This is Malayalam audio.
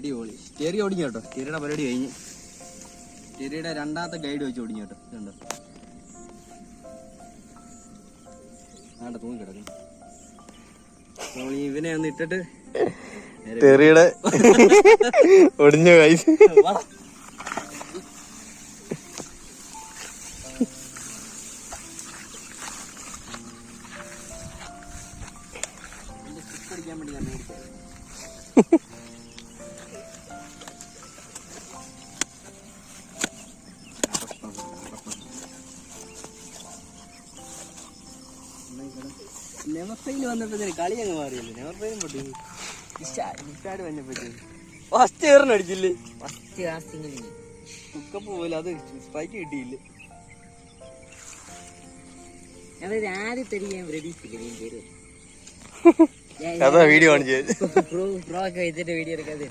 അടിപൊളി. സ്റ്റെറി ഓടിഞ്ഞു കേട്ടോ. സ്റ്റെറിയുടെ പരിപാടി കഴിഞ്ഞ്. സ്റ്റെറിയുടെ രണ്ടാമത്തെ ഗൈഡ് വെച്ച് ഓടിഞ്ഞു കേട്ടോ. ഇതുണ്ടോ ആണ്ട തൂങ്ങി കിടക്കുന്നു. നമ്മൾ ഇവനെ ഒന്ന് ഇട്ടിട്ട് ടെറിയുടെ ഒടിഞ്ഞ കൈ അടിക്കാൻ വേണ്ടി ഞാൻ മേടിച്ചത്. നെവർഫൈൽ വന്നപ്പോഴത്തേന് കളി അങ്ങ് മാറിയല്ലേ. നെവർഫൈലും പൊട്ടി നിഷാട് വന്നപ്പോഴത്തേന് ഫസ്റ്റ് ഏറിന് അടിച്ചില്ലേ. ഫസ്റ്റ് കാസ്റ്റിംഗിൽ കുക്കപ്പ് പോലെ അത് സ്ട്രൈക്ക് കിട്ടിയില്ലേ. അതായത് ആദ്യത്തെ ഞാൻ പ്രതീക്ഷിച്ചില്ല. അതാ വീഡിയോ കാണിച്ചത്. പ്രോ ഒക്കെ വെച്ചിട്ട് വീഡിയോ എടുക്കാതെ